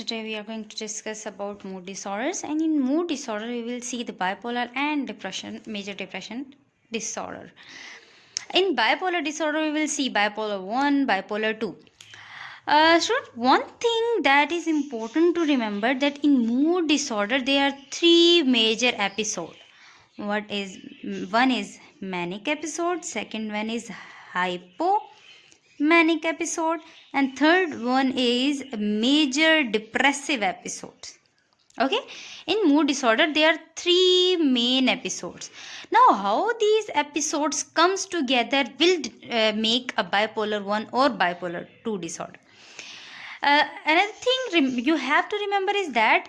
today we are going to discuss about mood disorders, and in mood disorder we will see the bipolar and depression, major depression disorder. In bipolar disorder we will see bipolar 1, bipolar 2. So one thing that is important to remember that in mood disorder there are three major episodes. One is manic episode, second one is hypomanic episode, and third one is major depressive episode. Okay, in mood disorder there are three main episodes. Now how these episodes comes together will make a bipolar 1 or bipolar 2 disorder. Another thing you have to remember is that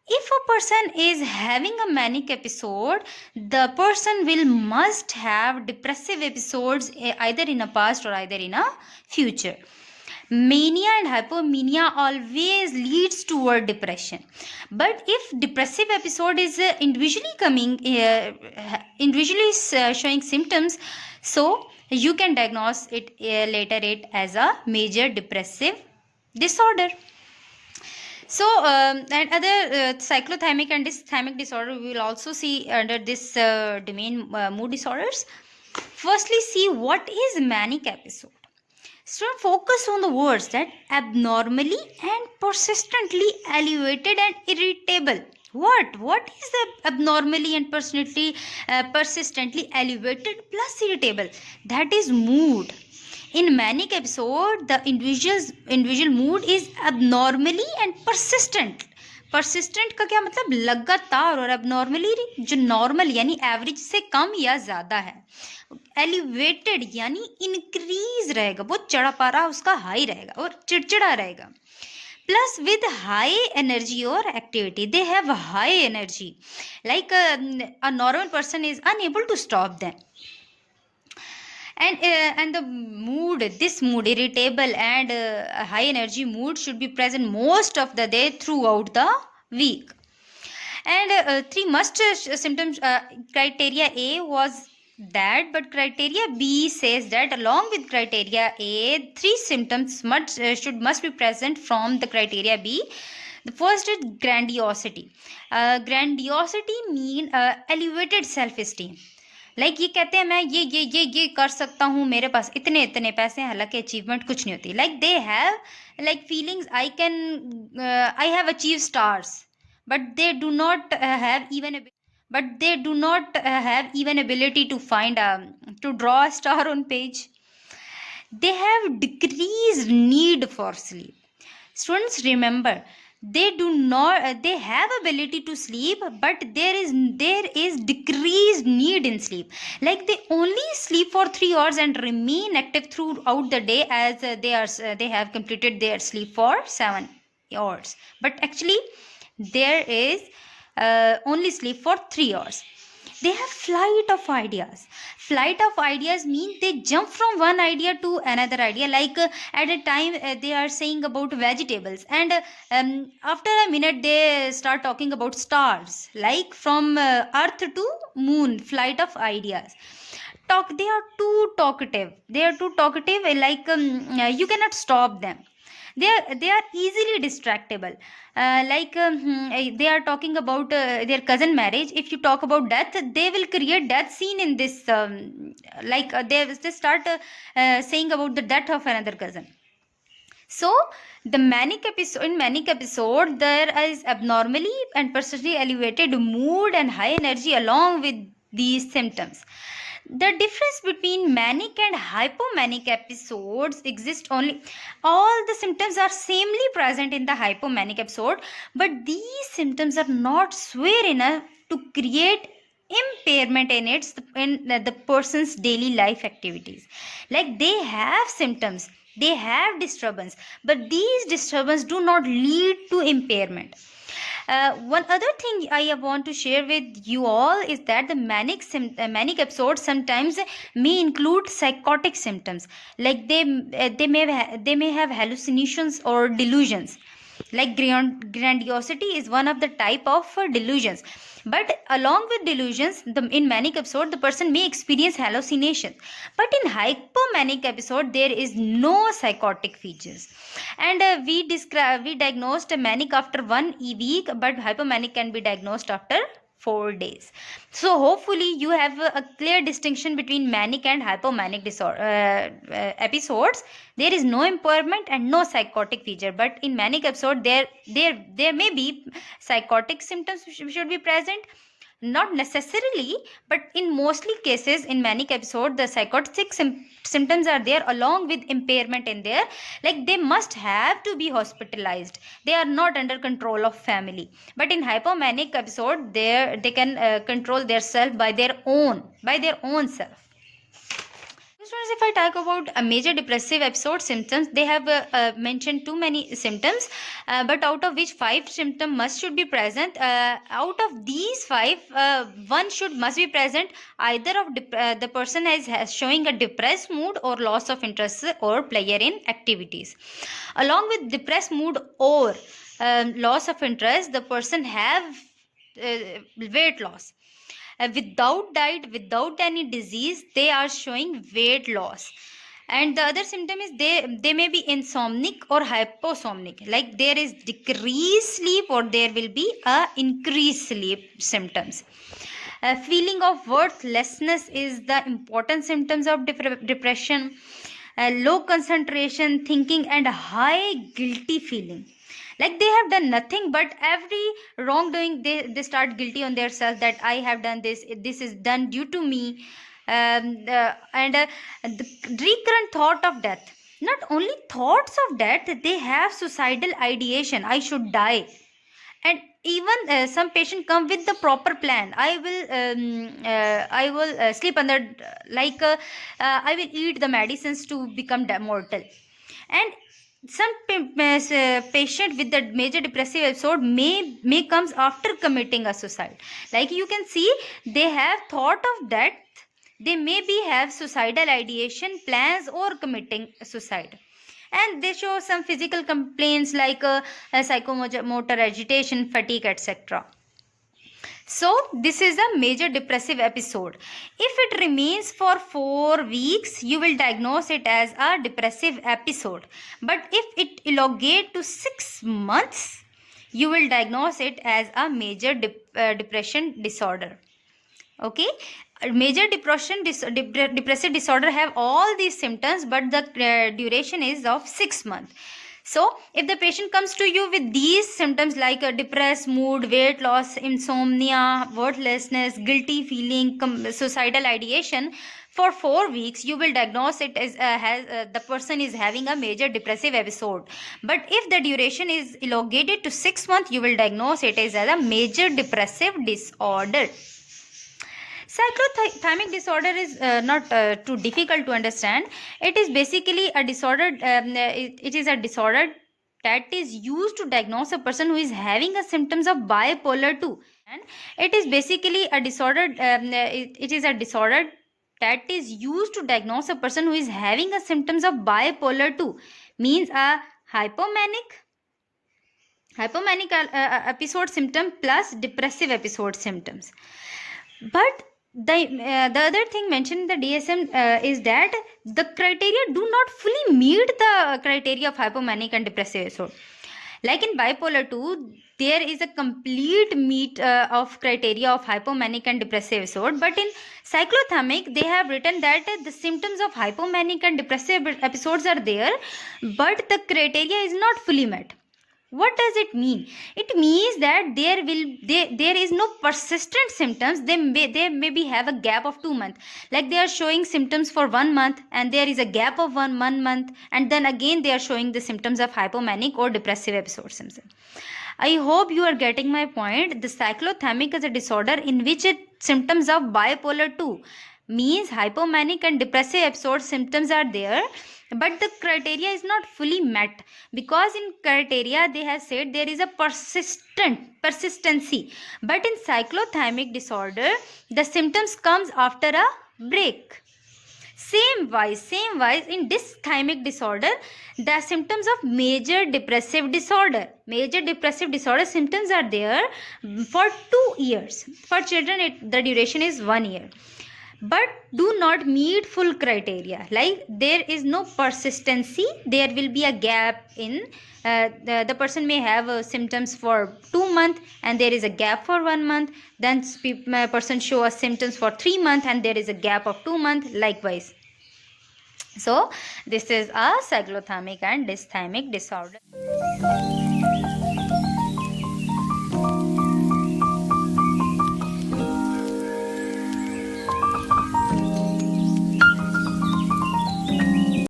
if a person is having a manic episode, the person will must have depressive episodes either in a past or either in a future. Mania and hypomania always leads toward depression, but if depressive episode is individually showing symptoms, so you can diagnose it later as a major depressive disorder. So and other cyclothymic and dysthymic disorder we will also see under this domain, mood disorders. Firstly, see what is manic episode. So focus on the words that abnormally and persistently elevated and irritable. What is the abnormally and persistently elevated plus irritable? That is mood. In manic episode, the individual mood is abnormally and persistent. persistent का क्या मतलब लगातार, और abnormally जो normal यानी average से कम या ज़्यादा है. elevated यानी increase रहेगा, बहुत चढ़ा पारा उसका high रहेगा और चिड़चिड़ा रहेगा. Plus with high energy or activity, they have high energy, like a normal person is unable to stop them. And the mood, this mood, irritable and high energy mood, should be present most of the day throughout the week. And three must symptoms criteria A was that, but criteria B says that along with criteria A, three symptoms must be present from the criteria B. The first is grandiosity. Grandiosity mean elevated self-esteem. Like ये कहते हैं मैं ये कर सकता हूँ, मेरे पास इतने इतने पैसे हैं, हालांकि अचीवमेंट कुछ नहीं होती. Like they have like feelings I have achieve stars, but they do not have even ability to find to draw a star on page. They have decreased need for sleep. Students, remember, they have ability to sleep, but there is decreased need in sleep. Like they only sleep for 3 hours and remain active throughout the day, as they have completed their sleep for 7 hours, but actually there is only sleep for 3 hours. They have flight of ideas. Flight of ideas means they jump from one idea to another idea. Like at a time they are saying about vegetables, and after a minute they start talking about stars. Like from earth to moon, flight of ideas. They are too talkative. Like you cannot stop them. They are easily distractible. They are talking about their cousin marriage. If you talk about death, they will create death scene in this. They start saying about the death of another cousin. So the manic episode, there is abnormally and persistently elevated mood and high energy along with these symptoms. The difference between manic and hypomanic episodes exists only. All the symptoms are samely present in the hypomanic episode, but these symptoms are not severe enough to create impairment in the person's daily life activities. Like they have symptoms, they have disturbance, but these disturbances do not lead to impairment. One other thing I want to share with you all is that the manic episodes sometimes may include psychotic symptoms. Like they may have hallucinations or delusions. Like grandiosity is one of the type of delusions, but along with delusions, in manic episode the person may experience hallucination, but in hypomanic episode there is no psychotic features. And we diagnosed a manic after 1 week, but hypomanic can be diagnosed after 4 days. So hopefully you have a clear distinction between manic and hypomanic disorder episodes. There is no impairment and no psychotic feature, but in manic episode there may be psychotic symptoms should be present, not necessarily, but in mostly cases in manic episode the psychotic symptoms are there along with impairment in there, like they must have to be hospitalized, they are not under control of family. But in hypomanic episode they can control their self by their own self. Students, if I talk about a major depressive episode symptoms, they have mentioned too many symptoms, but out of which 5 symptoms should be present. Out of these 5, one must be present either of the person has showing a depressed mood or loss of interest or pleasure in activities. Along with depressed mood or loss of interest, the person have weight loss. Without diet, without any disease, they are showing weight loss. And the other symptom is they may be insomnic or hyposomnic, like there is decreased sleep or there will be a increased sleep symptoms. A feeling of worthlessness is the important symptoms of depression. Low concentration, thinking, and high guilty feeling, like they have done nothing, but every wrongdoing they start guilty on their self, that I have done this is done due to me. And the recurrent thought of death, not only thoughts of death, they have suicidal ideation, I should die. And even some patient come with the proper plan, I will sleep under, like I will eat the medicines to become mortal. And some patient with the major depressive episode may comes after committing a suicide, like you can see they have thought of death, they maybe have suicidal ideation plans or committing suicide. And they show some physical complaints like psychomotor agitation, fatigue, etc. So this is a major depressive episode. If it remains for 4 weeks, you will diagnose it as a depressive episode. But if it elongates to 6 months, you will diagnose it as a major depression disorder. Okay, major depressive disorder have all these symptoms, but the duration is of 6 months. So if the patient comes to you with these symptoms like a depressed mood, weight loss, insomnia, worthlessness, guilty feeling, suicidal ideation, for 4 weeks you will diagnose it as the person is having a major depressive episode. But if the duration is elongated to 6 months, you will diagnose it as a major depressive disorder. Cyclothymic disorder is not too difficult to understand. It is basically a disorder. It is a disorder that is used to diagnose a person who is having a symptoms of bipolar 2. And it is basically a disorder. It is a disorder that is used to diagnose a person who is having a symptoms of bipolar 2. Means a hypomanic episode symptom plus depressive episode symptoms. But the other thing mentioned in the DSM is that the criteria do not fully meet the criteria of hypomanic and depressive episode. Like in bipolar 2, there is a complete meet of criteria of hypomanic and depressive episode. But in cyclothymic, they have written that the symptoms of hypomanic and depressive episodes are there, but the criteria is not fully met. What does it mean? It means that there is no persistent symptoms. They maybe have a gap of 2 months. Like they are showing symptoms for 1 month and there is a gap of one month, and then again they are showing the symptoms of hypomanic or depressive episode symptoms. I hope you are getting my point. The cyclothymic is a disorder in which symptoms of bipolar 2 means hypomanic and depressive episode symptoms are there, but the criteria is not fully met, because in criteria they have said there is a persistency, but in cyclothymic disorder the symptoms comes after a break. Same wise in dysthymic disorder, the symptoms of major depressive disorder symptoms are there for 2 years. For children the duration is 1 year, but do not meet full criteria. Like there is no persistency, there will be a gap in the person may have symptoms for 2 months and there is a gap for 1 month, then person show us symptoms for 3 months and there is a gap of 2 months, likewise. So this is a cyclothymic and dysthymic disorder.